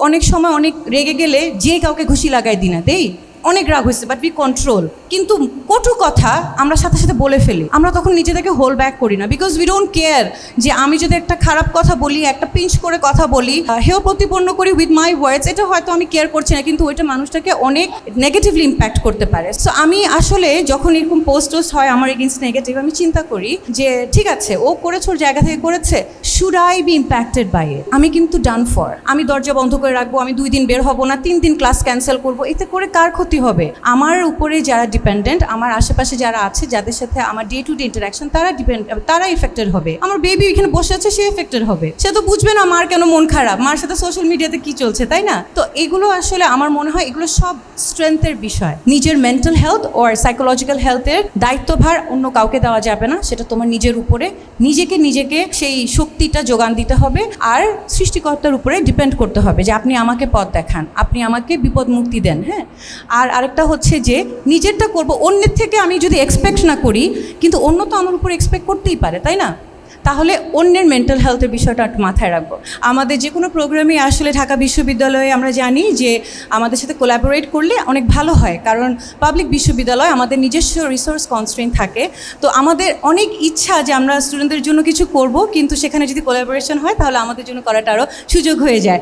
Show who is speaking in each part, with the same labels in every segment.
Speaker 1: অনেক সময় অনেক রেগে গেলে যে কাউকে ঘুষি লাগাই দিই না, দেই অনেক রাগ হয়েছে, বাট উই কন্ট্রোল। কিন্তু কটু কথা আমরা সাথে সাথে বলে ফেলি, আমরা তখন নিজেদেরকে হোল্ড ব্যাক করি না, বিকজ উই ডোন্ট কেয়ার যে আমি যদি একটা খারাপ কথা বলি, একটা পিঞ্চ করে কথা বলি, হেয় প্রতিপন্ন করি উইথ মাই ওয়ার্ডস, এটা হয়তো আমি কেয়ার করছি না, কিন্তু ওইটা মানুষটাকে অনেক নেগেটিভলি ইম্প্যাক্ট করতে পারে। সো আমি আসলে যখন এরকম পোস্ট হয় আমার এগেনস্ট নেগেটিভ, আমি চিন্তা করি যে ঠিক আছে, ও করেছে, ওর জায়গা থেকে করেছে, should I be impacted by it? আমি কিন্তু ডান ফর, আমি দরজা বন্ধ করে রাখবো, আমি 2 দিন বের হব না, 3 দিন ক্লাস ক্যান্সেল করবো, এতে করে কার ক্ষতি হবে? আমার উপরে যারা ডিপেন্ডেন্ট, আমার আশেপাশে যারা আছে, যাদের সাথে আমার ডে টু ডে ইন্টারাকশন, তারা এফেক্টেড হবে। আমার বেবি এখানে বসে আছে, সে এফেক্টেড হবে, সে তো বুঝবে না মার কেন মন খারাপ, মার সাথে সোশ্যাল মিডিয়াতে কি চলছে, তাই না? তো এগুলো আসলে আমার মনে হয় এগুলো সব স্ট্রেংথের বিষয়। নিজের মেন্টাল হেলথ ওর সাইকোলজিক্যাল হেলথের দায়িত্বভার অন্য কাউকে দেওয়া যাবে না, সেটা তোমার নিজের উপরে। নিজেকে সেই শক্তিটা যোগান দিতে হবে, আর সৃষ্টিকর্তার উপরে ডিপেন্ড করতে হবে যে আপনি আমাকে পথ দেখান, আপনি আমাকে বিপদ মুক্তি দেন। হ্যাঁ, আর আরেকটা হচ্ছে যে নিজেরটা করব, অন্যের থেকে আমি যদি এক্সপেক্ট না করি, কিন্তু অন্য তো আমার উপর এক্সপেক্ট করতেই পারে, তাই না? তাহলে অন্যের মেন্টাল হেলথের বিষয়টা একটু মাথায় রাখবো। আমাদের যে কোনো প্রোগ্রামে আসলে ঢাকা বিশ্ববিদ্যালয়ে আমরা জানি যে আমাদের সাথে কোলাবোরেট করলে অনেক ভালো হয়, কারণ পাবলিক বিশ্ববিদ্যালয়, আমাদের নিজস্ব রিসোর্স কনস্ট্রেইন থাকে। তো আমাদের অনেক ইচ্ছা যে আমরা স্টুডেন্টদের জন্য কিছু করব, কিন্তু সেখানে যদি কোলাবোরেশন হয় তাহলে আমাদের জন্য করাটা আরও সুযোগ হয়ে যায়,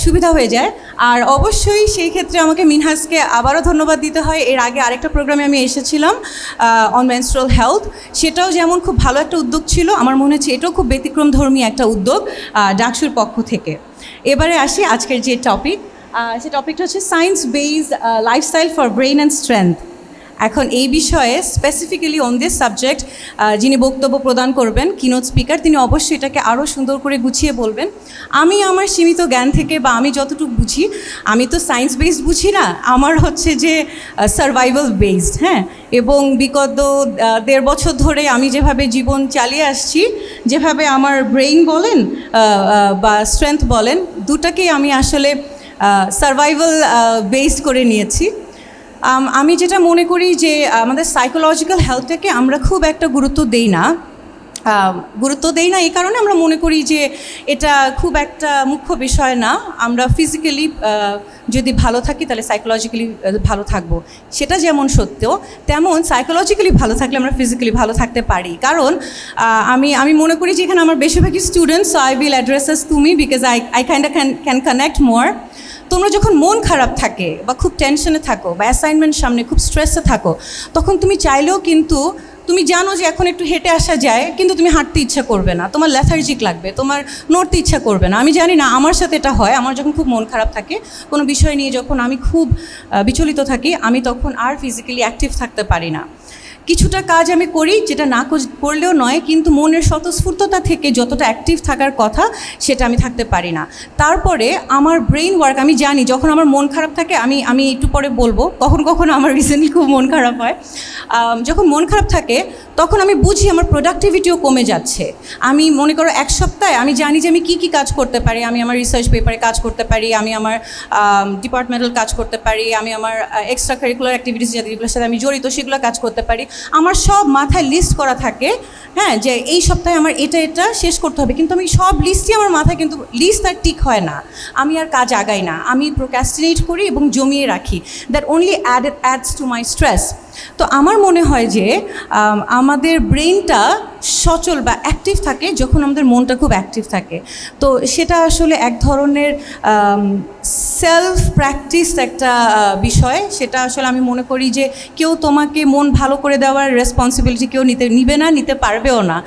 Speaker 1: সুবিধা হয়ে যায়। আর অবশ্যই সেই ক্ষেত্রে আমাকে মিনহাজকে আবারও ধন্যবাদ দিতে হয়। এর আগে আরেকটা প্রোগ্রামে আমি এসেছিলাম অন মেনস্ট্রুয়াল হেলথ, সেটাও যেমন খুব ভালো একটা উদ্যোগ ছিল, আমার মনে হচ্ছে এটাও খুব ব্যতিক্রমধর্মী একটা উদ্যোগ ডাকসুর পক্ষ থেকে। এবারে আসি আজকের যে টপিক, সে টপিকটা হচ্ছে science based lifestyle for brain and strength. এখন এই বিষয়ে স্পেসিফিক্যালি অন দিস সাবজেক্ট যিনি বক্তব্য প্রদান করবেন, কিনোট স্পিকার, তিনি অবশ্যই এটাকে আরও সুন্দর করে গুছিয়ে বলবেন। আমি আমার সীমিত জ্ঞান থেকে বা আমি যতটুকু বুঝি, আমি তো সায়েন্স বেসড বুঝি না, আমার হচ্ছে যে সার্ভাইভাল বেসড। হ্যাঁ, এবং বিগত 1.5 বছর ধরে আমি যেভাবে জীবন চালিয়ে আসছি, যেভাবে আমার ব্রেইন বলেন বা স্ট্রেংথ বলেন, দুটাকেই আমি আসলে সার্ভাইভাল বেসড করে নিয়েছি। আমি যেটা মনে করি যে আমাদের সাইকোলজিক্যাল হেলথটাকে আমরা খুব একটা গুরুত্ব দেই না, এই কারণে আমরা মনে করি যে এটা খুব একটা মুখ্য বিষয় না। আমরা ফিজিক্যালি যদি ভালো থাকি তাহলে সাইকোলজিক্যালি ভালো থাকবো, সেটা যেমন সত্য, তেমন সাইকোলজিক্যালি ভালো থাকলে আমরা ফিজিক্যালি ভালো থাকতে পারি। কারণ আমি মনে করি যে এখানে আমার বেশিরভাগই students, so I will addresses তুমি, because I kind of can connect more. তোমরা যখন মন খারাপ থাকে বা খুব টেনশনে থাকো বা অ্যাসাইনমেন্ট সামনে খুব স্ট্রেসে থাকো, তখন তুমি চাইলেও কিন্তু তুমি জানো যে এখন একটু হেঁটে আসা যায়, কিন্তু তুমি হাঁটতে ইচ্ছা করবে না, তোমার লেথার্জিক লাগবে, তোমার নড়তে ইচ্ছা করবে না। আমি জানি না, আমার সাথে এটা হয়। আমার যখন খুব মন খারাপ থাকে কোনো বিষয় নিয়ে, যখন আমি খুব বিচলিত থাকি, আমি তখন আর ফিজিক্যালি অ্যাক্টিভ থাকতে পারি না। কিছুটা কাজ আমি করি যেটা না করলেও নয়, কিন্তু মনের স্বতঃস্ফূর্ততা থেকে যতটা অ্যাক্টিভ থাকার কথা সেটা আমি থাকতে পারি না। তারপরে আমার ব্রেইন ওয়ার্ক, আমি জানি যখন আমার মন খারাপ থাকে, আমি একটু পরে বলবো, কখনো আমার রিসেন্টলি খুব মন খারাপ হয়। যখন মন খারাপ থাকে তখন আমি বুঝি আমার প্রোডাক্টিভিটিও কমে যাচ্ছে। আমি মনে করো 1 সপ্তাহে আমি জানি যে আমি কী কাজ করতে পারি। আমি আমার রিসার্চ পেপারে কাজ করতে পারি, আমি আমার ডিপার্টমেন্টাল কাজ করতে পারি, আমি আমার এক্সট্রা কারিকুলার অ্যাক্টিভিটিস যেগুলোর সাথে আমি জড়িত সেগুলো কাজ করতে পারি। আমার সব মাথায় লিস্ট করা থাকে, হ্যাঁ, যে এই সপ্তাহে আমার এটা শেষ করতে হবে, কিন্তু আমি সব লিস্টই আমার মাথায়, কিন্তু লিস্ট আর ঠিক হয় না, আমি আর কাজ আগাই না, আমি প্রোক্রাস্টিনেট করি এবং জমিয়ে রাখি। That only ads to my stress. তো আমার মনে হয় যে আমাদের ব্রেইনটা সচল বা অ্যাক্টিভ থাকে যখন আমাদের মনটা খুব অ্যাক্টিভ থাকে। তো সেটা আসলে এক ধরনের সেলফ প্র্যাকটিস একটা বিষয়। সেটা আসলে আমি মনে করি যে কেউ তোমাকে মন ভালো করে দেওয়ার রেসপন্সিবিলিটি কেউ নিতে পারবেও না।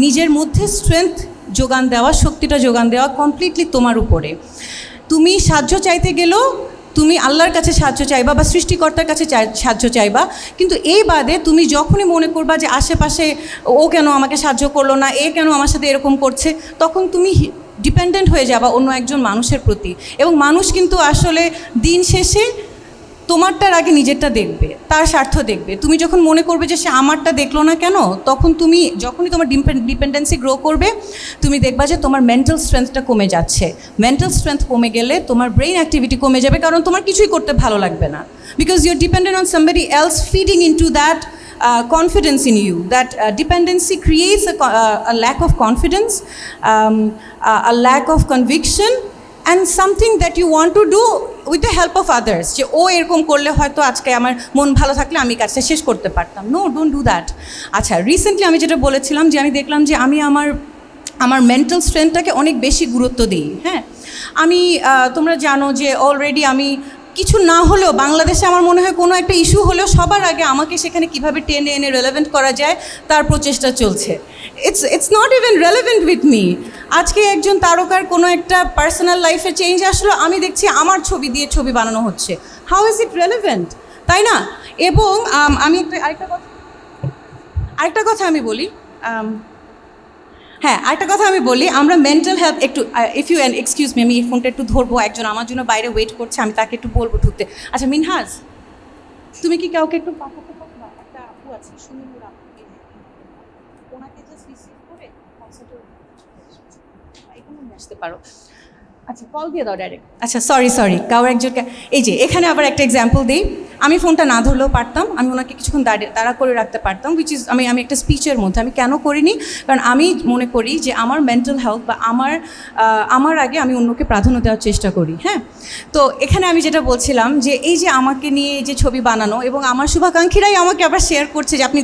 Speaker 1: নিজের মধ্যে স্ট্রেংথ যোগান দেওয়া, শক্তিটা যোগান দেওয়া কমপ্লিটলি তোমার উপরে। তুমি সাহায্য চাইতে গেলেও তুমি আল্লাহর কাছে সাহায্য চাইবা বা সৃষ্টিকর্তার কাছে সাহায্য চাইবা, কিন্তু এই বাদে তুমি যখনই মনে করবা যে আশেপাশে ও কেন আমাকে সাহায্য করলো না, এ কেন আমার সাথে এরকম করছে, তখন তুমি ডিপেন্ডেন্ট হয়ে যাবা অন্য একজন মানুষের প্রতি। এবং মানুষ কিন্তু আসলে দিন শেষে তোমারটার আগে নিজেরটা দেখবে, তার স্বার্থ দেখবে। তুমি যখন মনে করবে যে সে আমারটা দেখলো না কেন, তখন তুমি যখনই তোমার ডিপেন্ডেন্সি গ্রো করবে, তুমি দেখবা যে তোমার মেন্টাল স্ট্রেংথটা কমে যাচ্ছে। মেন্টাল স্ট্রেংথ কমে গেলে তোমার ব্রেইন অ্যাক্টিভিটি কমে যাবে, কারণ তোমার কিছুই করতে ভালো লাগবে না, because you are dependent on somebody else feeding into that confidence in you. That dependency creates a lack of confidence, a lack of conviction, and something that you want to do with the help of others, যে ও এরকম করলে হয়তো আজকে আমার মন ভালো থাকলে আমি কাজটা শেষ করতে পারতাম। No, don't do that. আচ্ছা, রিসেন্টলি আমি যেটা বলেছিলাম যে আমি দেখলাম যে আমি আমার মেন্টাল স্ট্রেংথটাকে অনেক বেশি গুরুত্ব দিই। হ্যাঁ, আমি তোমরা জানো যে অলরেডি আমি কিছু না হলেও বাংলাদেশে আমার মনে হয় কোনো একটা ইস্যু হলেও সবার আগে আমাকে সেখানে কীভাবে টেনে এনে রেলেভেন্ট করা যায় তার প্রচেষ্টা চলছে। It's not even relevant with me. আজকে একজন তারকার কোনো একটা পার্সোনাল লাইফে চেঞ্জ আসলো, আমি দেখছি আমার ছবি দিয়ে ছবি বানানো হচ্ছে। হাউ ইজ ইট রেলেভেন্ট, তাই না? এবং আমি আরেকটা কথা আমি বলি, হ্যাঁ, আরেকটা কথা আমি বলি, আমরা মেন্টাল হেলথ একটু, ইফ ইউ এক্সকিউজ মি, আমি এই ফোনটা একটু ধরবো, একজন আমার জন্য বাইরে ওয়েট করছে, আমি তাকে একটু বলবো ঢুকতে। আচ্ছা মিনহাজ, তুমি কি কাউকে একটু পাঠাতে পারবা? একটা আপু আছে সুনীল আপু, ওনাকে জাস্ট রিসিভ করে কনসার্টে এখানে নিয়ে আসতে পারো। আচ্ছা, কল দিয়ে দাও ডাইরেক্ট। আচ্ছা, সরি কারো একজনকে, এই যে এখানে আবার একটা এক্সাম্পল দিই, আমি ফোনটা না ধরলেও পারতাম, আমি ওনাকে কিছুক্ষণ দাঁড়া করে রাখতে পারতাম, উইচ ইজ আমি একটা স্পিচের মধ্যে। আমি কেন করিনি? কারণ আমি মনে করি যে আমার মেন্টাল হেলথ বা আমার আগে আমি অন্যকে প্রাধান্য দেওয়ার চেষ্টা করি। হ্যাঁ, তো এখানে আমি যেটা বলছিলাম যে এই যে আমাকে নিয়ে যে ছবি বানানো, এবং আমার শুভাকাঙ্ক্ষীরাই আমাকে আবার শেয়ার করছে যে আপনি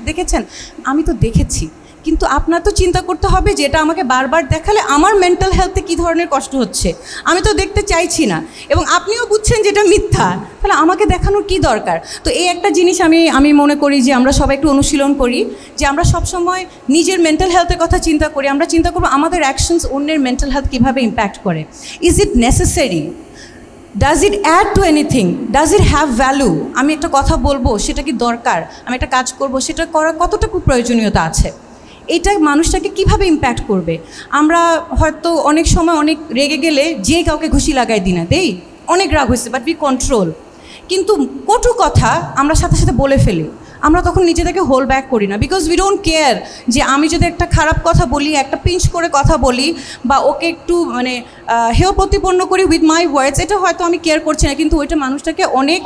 Speaker 1: দেখেছেন। আমি তো দেখেছি, কিন্তু আপনার তো চিন্তা করতে হবে যে এটা আমাকে বারবার দেখালে আমার মেন্টাল হেলথে কী ধরনের কষ্ট হচ্ছে। আমি তো দেখতে চাইছি না, এবং আপনিও বুঝছেন যে এটা মিথ্যা, তাহলে আমাকে দেখানোর কী দরকার? তো এই একটা জিনিস আমি মনে করি যে আমরা সবাই একটু অনুশীলন করি, যে আমরা সবসময় নিজের মেন্টাল হেলথের কথা চিন্তা করি। আমরা চিন্তা করবো আমাদের অ্যাকশনস অন্যের মেন্টাল হেলথ কীভাবে ইম্প্যাক্ট করে। Is it necessary? Does it add to anything? Does it have value? আমি একটা কথা বলবো, সেটা কি দরকার? আমি একটা কাজ করব, সেটা করার কতটুকু প্রয়োজনীয়তা আছে? এটা মানুষটাকে কিভাবে ইম্প্যাক্ট করবে? আমরা হয়তো অনেক সময় অনেক রেগে গেলে যে কাউকে ঘুষি লাগাই দিই না, দেই, অনেক রাগ হয়েছে, বাট উই কন্ট্রোল। কিন্তু কটু কথা আমরা সাথে সাথে বলে ফেলি, আমরা তখন নিজেদেরকে হোল্ড ব্যাক করি না, বিকজ উই ডোন্ট কেয়ার যে আমি যদি একটা খারাপ কথা বলি, একটা পিঞ্চ করে কথা বলি, বা ওকে একটু হেয় প্রতিপন্ন করি উইথ মাই ওয়ার্ডস, এটা হয়তো আমি কেয়ার করছি না, কিন্তু ওইটা মানুষটাকে অনেক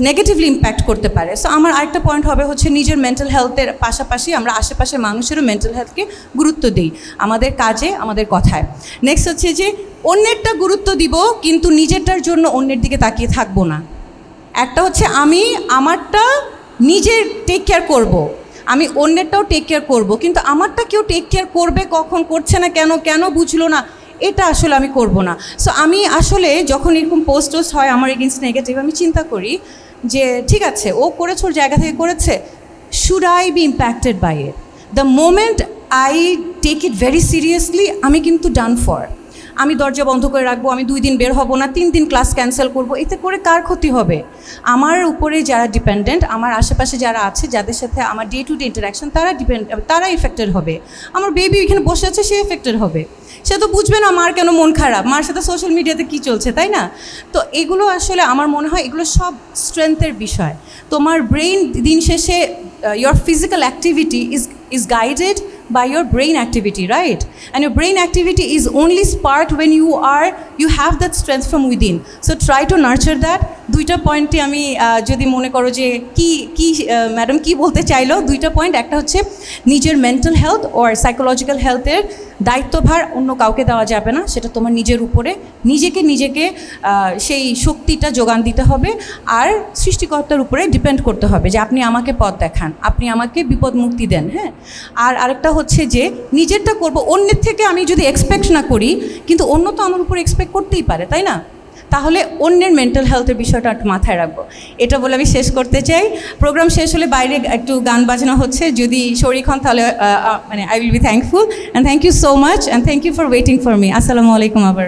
Speaker 1: নেগেটিভলি ইম্প্যাক্ট করতে পারে। সো আমার আরেকটা পয়েন্ট হবে হচ্ছে নিজের মেন্টাল হেলথের পাশাপাশি আমরা আশেপাশের মানুষেরও মেন্টাল হেলথকে গুরুত্ব দিই, আমাদের কাজে, আমাদের কথায়। নেক্সট হচ্ছে যে অন্যেরটা গুরুত্ব দিব, কিন্তু নিজেরটার জন্য অন্যের দিকে তাকিয়ে থাকবো না। একটা হচ্ছে আমি আমারটা নিজের টেক কেয়ার করব, আমি অন্যেরটাও টেক কেয়ার করব, কিন্তু আমারটা কেউ টেক কেয়ার করবে কখন, করছে না কেন বুঝলো না, এটা আসলে আমি করব না। সো আমি আসলে যখন এরকম পোস্ট হয় আমার এগেনস্ট নেগেটিভ, আমি চিন্তা করি যে ঠিক আছে, ও করেছে, ওর জায়গা থেকে করেছে, should I be impacted by it? The moment I take it very seriously, আমি কিন্তু ডান ফর। আমি দরজা বন্ধ করে রাখবো, আমি 2 দিন বের হব না, 3 দিন ক্লাস ক্যান্সেল করব, এতে করে কার ক্ষতি হবে? আমার উপরে যারা ডিপেন্ডেন্ট, আমার আশেপাশে যারা আছে, যাদের সাথে আমার ডে টু ডে ইন্টারাকশন, তারা এফেক্টেড হবে। আমার বেবি এখানে বসে আছে, সে এফেক্টেড হবে। সে তো বুঝবে না মার কেন মন খারাপ, মার সাথে সোশ্যাল মিডিয়াতে কী চলছে, তাই না? তো এগুলো আসলে আমার মনে হয় এগুলো সব স্ট্রেংথের বিষয়। তোমার ব্রেইন দিন শেষে, your physical activity is guided by your brain activity, right? And your brain activity is only sparked when you have that strength from within. So try to nurture that. 2টা পয়েন্টে আমি যদি মনে করো যে কি ম্যাডাম কি বলতে চাইলো, 2টা পয়েন্ট। একটা হচ্ছে নিজের মেন্টাল হেলথ ওর সাইকোলজিক্যাল হেলথের দায়িত্বভার অন্য কাউকে দেওয়া যাবে না, সেটা তোমার নিজের উপরে, নিজেকে সেই শক্তিটা যোগান দিতে হবে, আর সৃষ্টিকর্তার উপরে ডিপেন্ড করতে হবে যে আপনি আমাকে পথ দেখান, আপনি আমাকে বিপদ মুক্তি দেন। হ্যাঁ, আর আরেকটা হচ্ছে যে নিজেরটা করব, অন্যের থেকে আমি যদি এক্সপেক্ট না করি, কিন্তু অন্য তো আমার উপরে এক্সপেক্ট করতেই পারে, তাই না? তাহলে অন্যের মেন্টাল হেলথের বিষয়টা একটু মাথায় রাখবো, এটা বলে আমি শেষ করতে চাই। প্রোগ্রাম শেষ হলে বাইরে একটু গান বাজানো হচ্ছে, যদি শরীক হন তাহলে I will be thankful, and thank you so much, and thank you for waiting for me. আসসালামু আলাইকুম আবার।